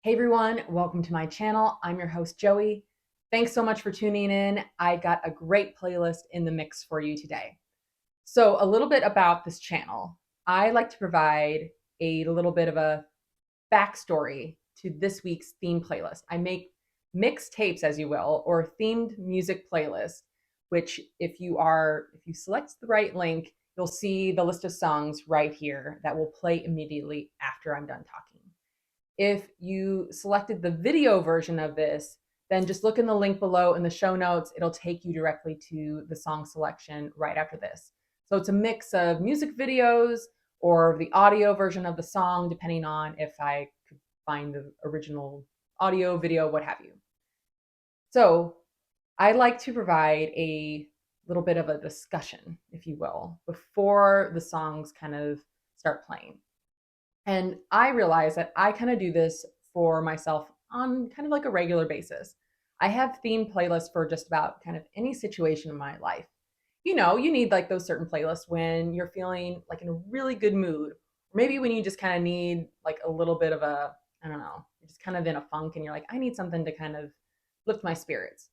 Hey everyone, welcome to my channel. I'm your host, Joey. Thanks so much for tuning in. I got a great playlist in the mix for you today. So, a little bit about this channel. I like to provide a little bit of a backstory to this week's theme playlist. I make mixtapes, as you will, or themed music playlists, which if you select the right link, you'll see the list of songs right here that will play immediately after I'm done talking. If you selected the video version of this, then just look in the link below in the show notes. It'll take you directly to the song selection right after this. So it's a mix of music videos or the audio version of the song, depending on if I could find the original audio, video, what have you. So I like to provide a little bit of a discussion, if you will, before the songs kind of start playing. And I realize that I kind of do this for myself on kind of like a regular basis. I have themed playlists for just about kind of any situation in my life. You need like those certain playlists when you're feeling like in a really good mood, or maybe when you just kind of need like a little bit of a, I don't know, you're just kind of in a funk and you're like, I need something to kind of lift my spirits.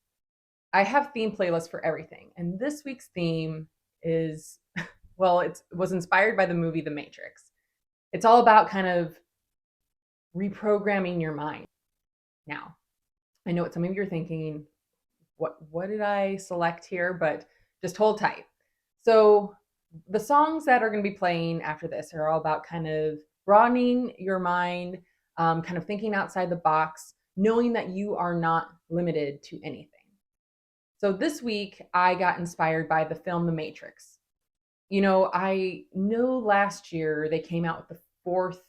I have theme playlists for everything. And this week's theme is, well, it was inspired by the movie The Matrix. It's all about kind of reprogramming your mind. Now, I know what some of you are thinking, what did I select here? But just hold tight. So the songs that are going to be playing after this are all about kind of broadening your mind, kind of thinking outside the box, knowing that you are not limited to anything. So this week, I got inspired by the film The Matrix. I know last year they came out with the fourth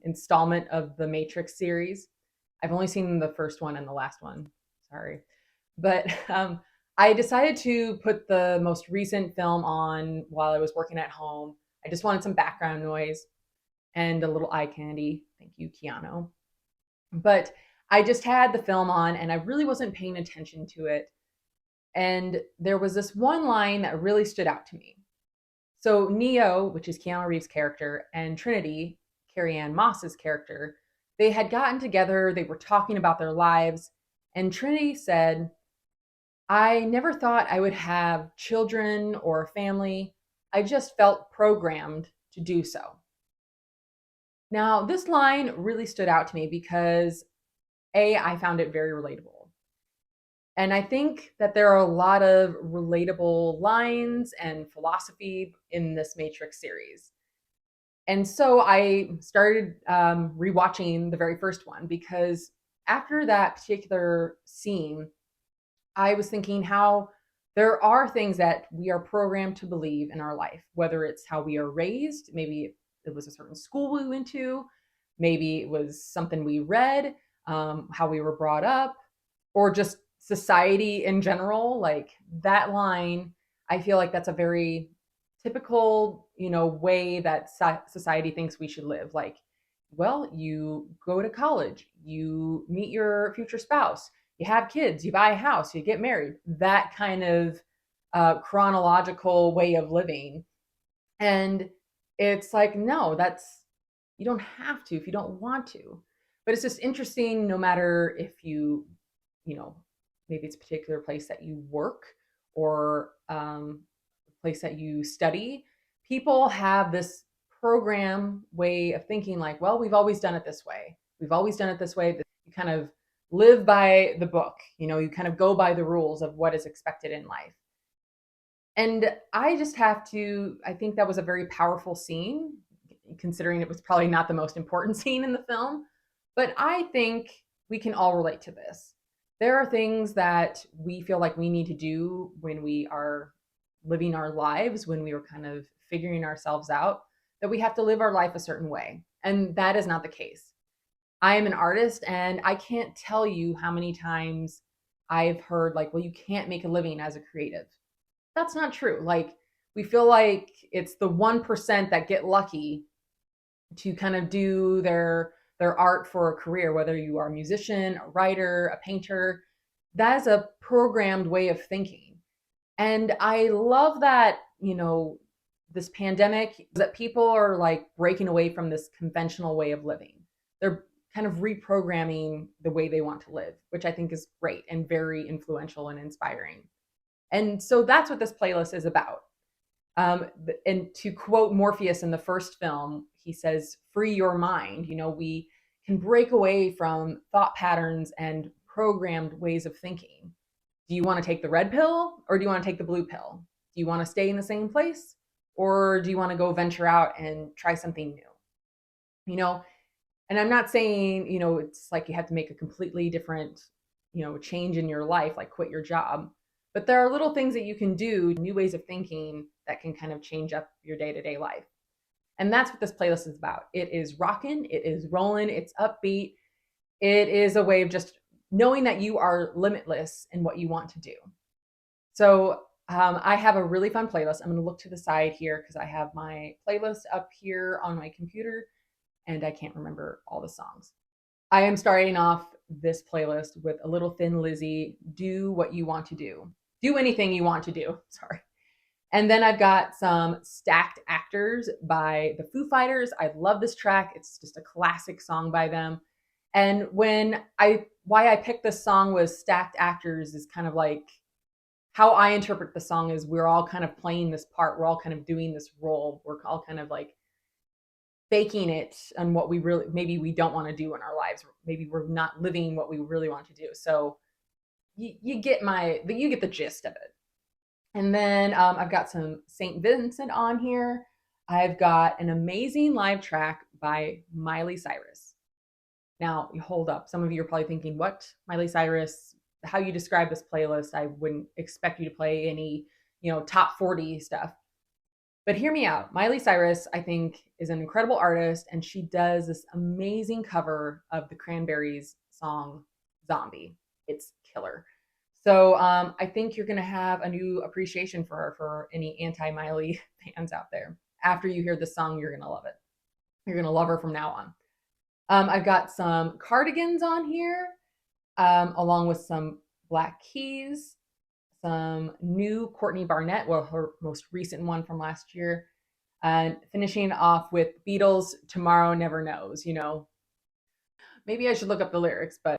installment of the Matrix series. I've only seen the first one and the last one. Sorry. But I decided to put the most recent film on while I was working at home. I just wanted some background noise and a little eye candy. Thank you, Keanu. But I just had the film on and I really wasn't paying attention to it. And there was this one line that really stood out to me. So Neo, which is Keanu Reeves' character, and Trinity, Carrie-Anne Moss's character, they had gotten together, they were talking about their lives, and Trinity said, I never thought I would have children or a family. I just felt programmed to do so. Now, this line really stood out to me because I found it very relatable. And I think that there are a lot of relatable lines and philosophy in this Matrix series. And so I started rewatching the very first one because after that particular scene, I was thinking how there are things that we are programmed to believe in our life, whether it's how we are raised, maybe it was a certain school we went to, maybe it was something we read, how we were brought up, or just society in general. Like that line, I feel like that's a very typical, way that society thinks we should live. Like, well, you go to college, you meet your future spouse, you have kids, you buy a house, you get married, that kind of chronological way of living. And it's like, no, you don't have to if you don't want to. But it's just interesting, no matter if you know, maybe it's a particular place that you work or place that you study, people have this program way of thinking like, well, we've always done it this way. We've always done it this way. You kind of live by the book, you kind of go by the rules of what is expected in life. And I think that was a very powerful scene, considering it was probably not the most important scene in the film. But I think we can all relate to this. There are things that we feel like we need to do when we are living our lives, when we are kind of figuring ourselves out, that we have to live our life a certain way. And that is not the case. I am an artist and I can't tell you how many times I've heard like, well, you can't make a living as a creative. That's not true. Like we feel like it's the 1% that get lucky to kind of do their art for a career, whether you are a musician, a writer, a painter. That is a programmed way of thinking. And I love that, this pandemic, that people are like breaking away from this conventional way of living. They're kind of reprogramming the way they want to live, which I think is great and very influential and inspiring. And so that's what this playlist is about. And to quote Morpheus in the first film, he says, free your mind. We can break away from thought patterns and programmed ways of thinking. Do you want to take the red pill or do you want to take the blue pill? Do you want to stay in the same place or do you want to go venture out and try something new? And I'm not saying, it's like you have to make a completely different, change in your life, like quit your job. But there are little things that you can do, new ways of thinking that can kind of change up your day-to-day life. And that's what this playlist is about. It is rocking, it is rolling, it's upbeat. It is a way of just knowing that you are limitless in what you want to do. So I have a really fun playlist. I'm going to look to the side here because I have my playlist up here on my computer and I can't remember all the songs. I am starting off this playlist with A Little Thin Lizzy, Do What You Want to Do. Do anything you want to do. Sorry. And then I've got some Stacked Actors by the Foo Fighters. I love this track. It's just a classic song by them. And why I picked this song was Stacked Actors is kind of like how I interpret the song is we're all kind of playing this part. We're all kind of doing this role. We're all kind of like faking it on what maybe we don't want to do in our lives. Maybe we're not living what we really want to do. So you get the gist of it. And then I've got some St. Vincent on here. I've got an amazing live track by Miley Cyrus. Now, hold up. Some of you are probably thinking, what? Miley Cyrus, how you describe this playlist, I wouldn't expect you to play any, top 40 stuff. But hear me out. Miley Cyrus, I think, is an incredible artist, and she does this amazing cover of the Cranberries song, Zombie. It's killer. So I think you're going to have a new appreciation for her, for any anti-Miley fans out there. After you hear this song, you're going to love it. You're going to love her from now on. I've got some Cardigans on here, along with some Black Keys, some new Courtney Barnett, well, her most recent one from last year, and finishing off with Beatles, Tomorrow Never Knows. Maybe I should look up the lyrics, but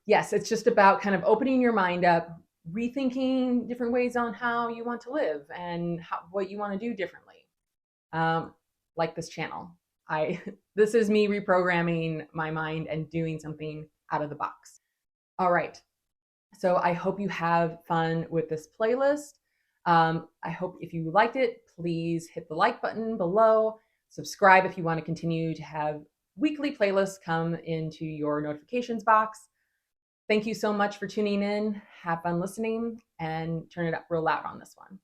yes, it's just about kind of opening your mind up, rethinking different ways on how you want to live and what you want to do differently. Like this channel. This is me reprogramming my mind and doing something out of the box. All right. So I hope you have fun with this playlist. I hope if you liked it, please hit the like button below. Subscribe if you want to continue to have weekly playlists come into your notifications box. Thank you so much for tuning in. Have fun listening and turn it up real loud on this one.